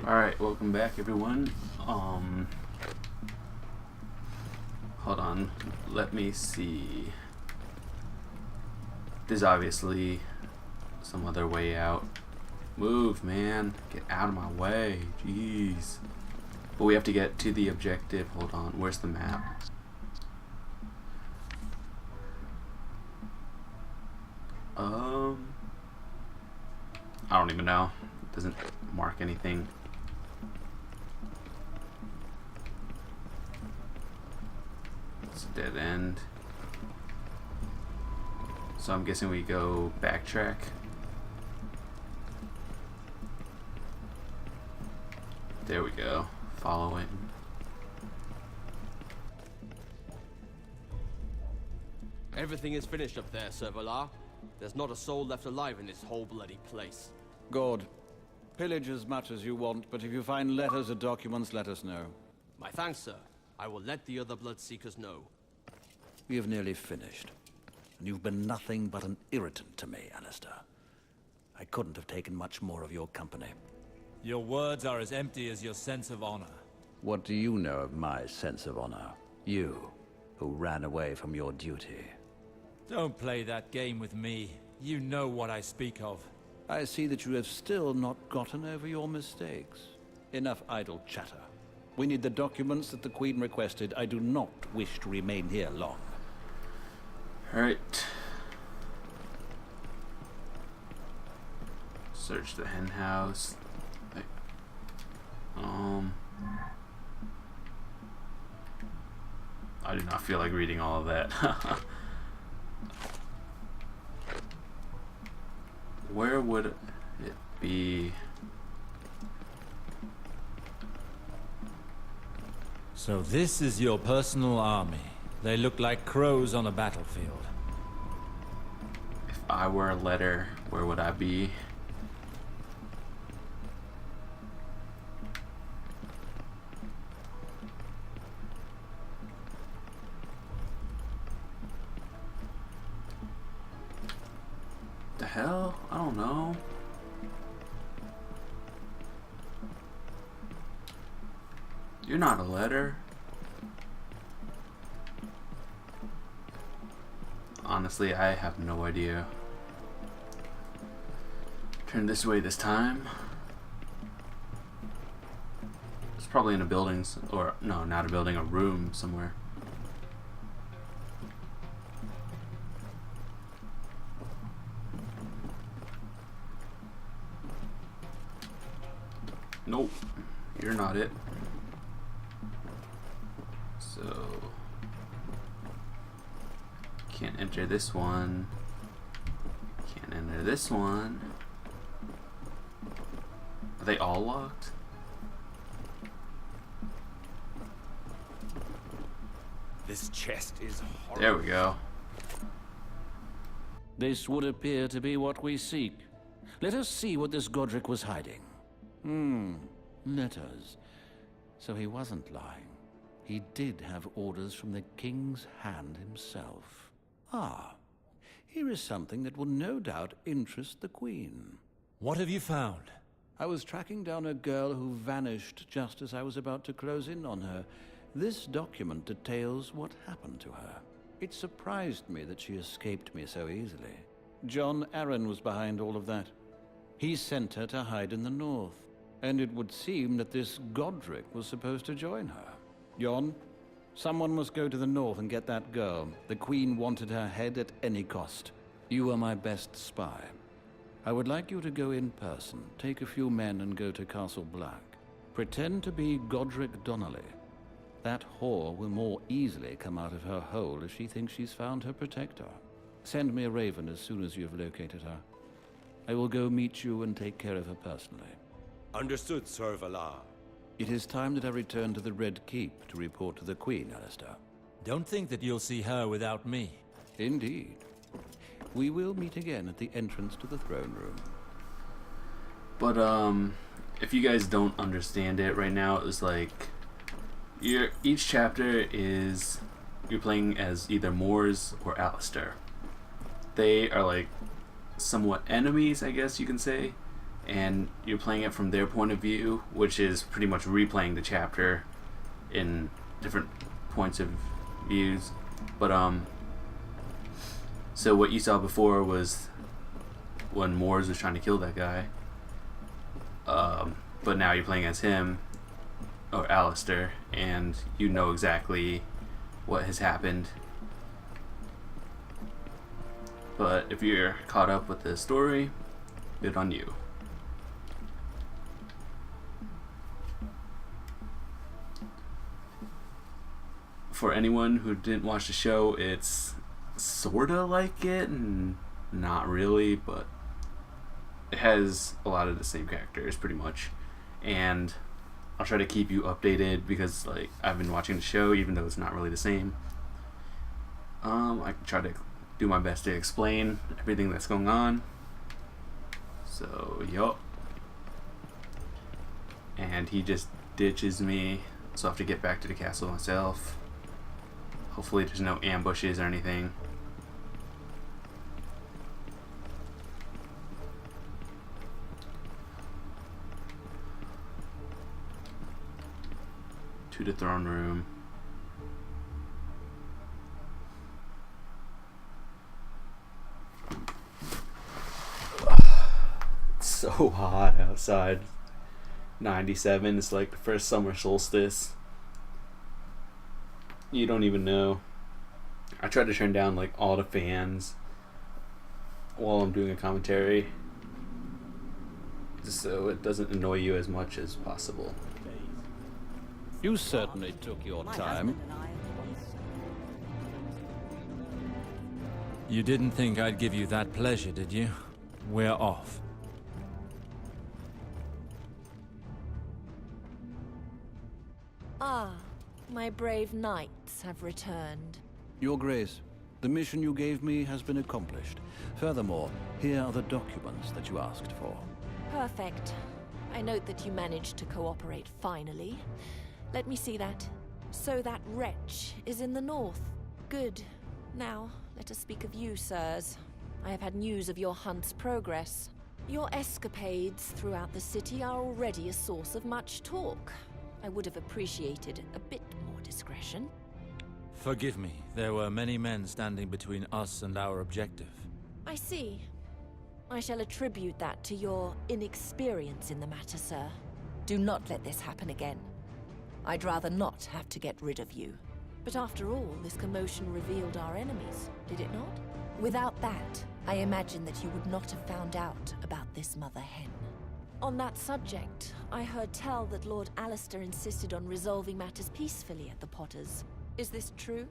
Alright, welcome back everyone. Hold on, let me see. There's obviously some other way out. Move, man. Get out of my way. Jeez. But we have to get to the objective. Hold on, where's the map? I don't even know. It doesn't mark anything. It's a dead end. So I'm guessing we go backtrack. There we go. Following. Everything is finished up there, Sir Valar. There's not a soul left alive in this whole bloody place. Good. Pillage as much as you want, but if you find letters or documents, let us know. My thanks, sir. I will let the other Bloodseekers know. We have nearly finished. And you've been nothing but an irritant to me, Alistair. I couldn't have taken much more of your company. Your words are as empty as your sense of honor. What do you know of my sense of honor? You, who ran away from your duty. Don't play that game with me. You know what I speak of. I see that you have still not gotten over your mistakes. Enough idle chatter. We need the documents that the Queen requested. I do not wish to remain here long. Alright. Search the hen house. I do not feel like reading all of that. Where would it be? So this is your personal army. They look like crows on a battlefield. If I were a letter, where would I be? The hell? I don't know. You're not a letter. Honestly, I have no idea. Turn this way this time. It's probably in a building, or no, not a building, a room somewhere. Nope, you're not it. So can't enter this one. Can't enter this one. Are they all locked? This chest is horrible. There we go. This would appear to be what we seek. Let us see what this Godric was hiding. Letters. So he wasn't lying. He did have orders from the King's hand himself. Ah, here is something that will no doubt interest the Queen. What have you found? I was tracking down a girl who vanished just as I was about to close in on her. This document details what happened to her. It surprised me that she escaped me so easily. John Arryn was behind all of that. He sent her to hide in the north. And it would seem that this Godric was supposed to join her. Jon, someone must go to the north and get that girl. The Queen wanted her head at any cost. You are my best spy. I would like you to go in person, take a few men and go to Castle Black. Pretend to be Godric Donnelly. That whore will more easily come out of her hole if she thinks she's found her protector. Send me a raven as soon as you have located her. I will go meet you and take care of her personally. Understood, Sir Valar. It is time that I return to the Red Keep to report to the Queen, Alistair. Don't think that you'll see her without me. Indeed. We will meet again at the entrance to the throne room. But if you guys don't understand it right now, it's like each chapter is you're playing as either Mors or Alistair. They are like somewhat enemies, I guess you can say, and you're playing it from their point of view, which is pretty much replaying the chapter in different points of views. But so what you saw before was when Moores was trying to kill that guy. But now you're playing as him, or Alistair, and you know exactly what has happened. But if you're caught up with the story, good on you. For anyone who didn't watch the show, it's sorta like it, and not really, but it has a lot of the same characters pretty much. And I'll try to keep you updated because like I've been watching the show even though it's not really the same. I try to do my best to explain everything that's going on. So yup. And he just ditches me, so I have to get back to the castle myself. Hopefully there's no ambushes or anything. To the throne room. It's so hot outside. 97, it's like the first summer solstice. You don't even know. I try to turn down like all the fans while I'm doing a commentary, just so it doesn't annoy you as much as possible. You certainly took your time. You didn't think I'd give you that pleasure, did you? We're off. Ah, my brave knights have returned. Your Grace, the mission you gave me has been accomplished. Furthermore, here are the documents that you asked for. Perfect. I note that you managed to cooperate finally. Let me see that. So that wretch is in the north. Good. Now, let us speak of you, sirs. I have had news of your hunt's progress. Your escapades throughout the city are already a source of much talk. I would have appreciated a bit more discretion. Forgive me, there were many men standing between us and our objective. I see. I shall attribute that to your inexperience in the matter, sir. Do not let this happen again. I'd rather not have to get rid of you. But after all, this commotion revealed our enemies, did it not? Without that, I imagine that you would not have found out about this mother hen. On that subject, I heard tell that Lord Alistair insisted on resolving matters peacefully at the Potters. Is this true?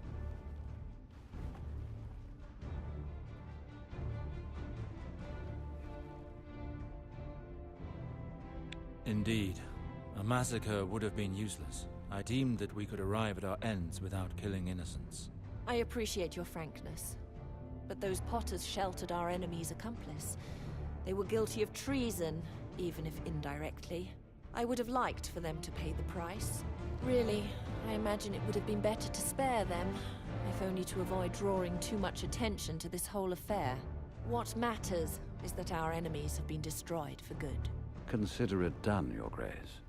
Indeed. A massacre would have been useless. I deemed that we could arrive at our ends without killing innocents. I appreciate your frankness. But those Potters sheltered our enemy's accomplice. They were guilty of treason, even if indirectly. I would have liked for them to pay the price. Really, I imagine it would have been better to spare them, if only to avoid drawing too much attention to this whole affair. What matters is that our enemies have been destroyed for good. Consider it done, Your Grace.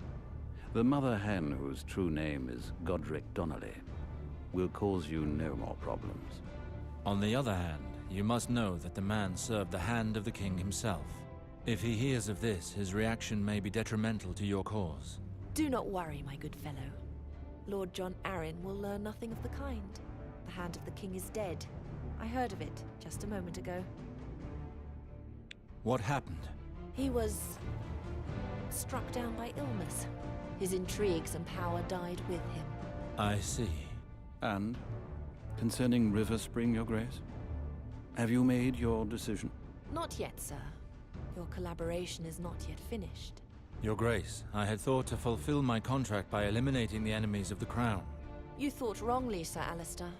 The mother hen, whose true name is Godric Donnelly, will cause you no more problems. On the other hand, you must know that the man served the hand of the king himself. If he hears of this, his reaction may be detrimental to your cause. Do not worry, my good fellow. Lord John Arryn will learn nothing of the kind. The hand of the king is dead. I heard of it just a moment ago. What happened? He was struck down by illness. His intrigues and power died with him. I see. And concerning River Spring, Your Grace? Have you made your decision? Not yet, sir. Your collaboration is not yet finished. Your Grace, I had thought to fulfill my contract by eliminating the enemies of the Crown. You thought wrongly, Sir Alistair.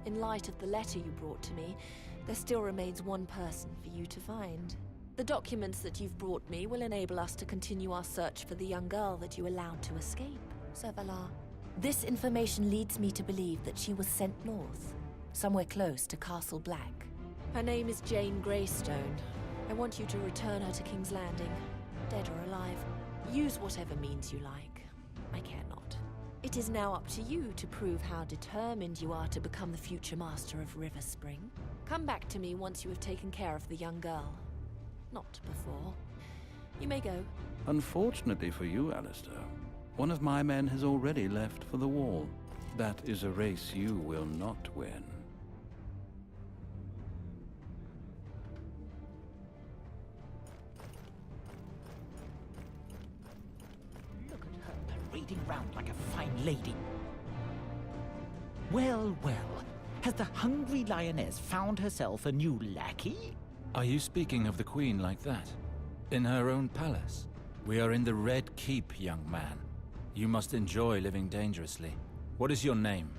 In light of the letter you brought to me, there still remains one person for you to find. The documents that you've brought me will enable us to continue our search for the young girl that you allowed to escape, Sir Valar. This information leads me to believe that she was sent north, somewhere close to Castle Black. Her name is Jane Greystone. I want you to return her to King's Landing. dead or alive. Use whatever means you like. I care not. It is now up to you to prove how determined you are to become the future master of River Spring. Come back to me once you have taken care of the young girl. Not before. You may go. Unfortunately for you, Alistair, one of my men has already left for the wall. That is a race you will not win. Look at her parading round like a fine lady. Well, well. Has the hungry lioness found herself a new lackey? Are you speaking of the Queen like that? In her own palace? We are in the Red Keep, young man. You must enjoy living dangerously. What is your name?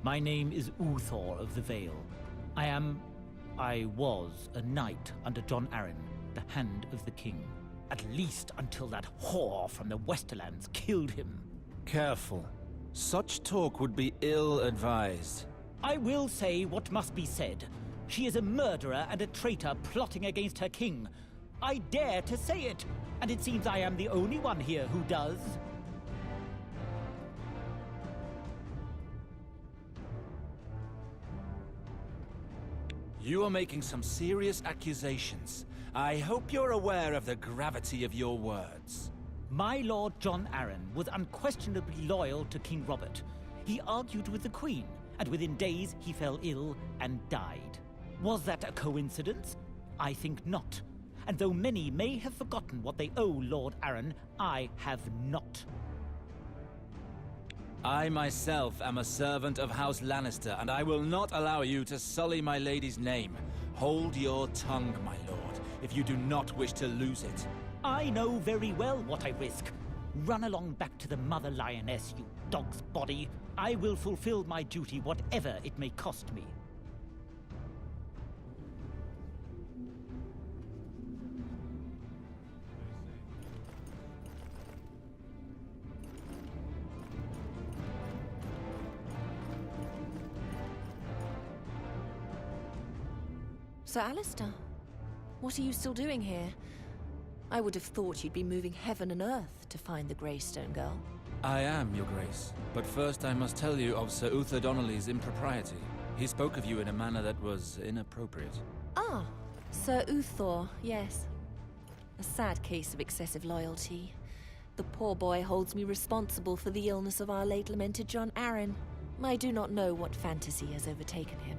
My name is Uthor of the Vale. I was a knight under John Arryn, the Hand of the King. At least until that whore from the Westerlands killed him. Careful. Such talk would be ill-advised. I will say what must be said. She is a murderer and a traitor plotting against her king. I dare to say it, and it seems I am the only one here who does. You are making some serious accusations. I hope you're aware of the gravity of your words. My lord John Arryn was unquestionably loyal to King Robert. He argued with the Queen, and within days he fell ill and died. Was that a coincidence? I think not. And though many may have forgotten what they owe Lord Arryn, I have not. I myself am a servant of House Lannister, and I will not allow you to sully my lady's name. Hold your tongue, my lord, if you do not wish to lose it. I know very well what I risk. Run along back to the Mother Lioness, you dog's body. I will fulfill my duty, whatever it may cost me. Sir Alistair, what are you still doing here? I would have thought you'd be moving heaven and earth to find the Greystone girl. I am, your grace. But first I must tell you of Sir Uther Donnelly's impropriety. He spoke of you in a manner that was inappropriate. Ah, Sir Uthor, yes. A sad case of excessive loyalty. The poor boy holds me responsible for the illness of our late lamented John Arryn. I do not know what fantasy has overtaken him.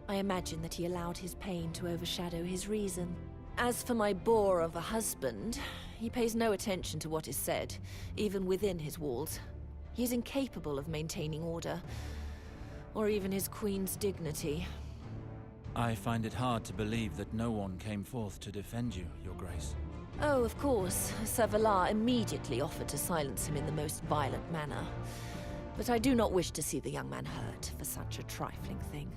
I imagine that he allowed his pain to overshadow his reason. As for my bore of a husband, he pays no attention to what is said, even within his walls. He is incapable of maintaining order, or even his queen's dignity. I find it hard to believe that no one came forth to defend you, your grace. Oh, of course, Sir Valar immediately offered to silence him in the most violent manner. But I do not wish to see the young man hurt for such a trifling thing.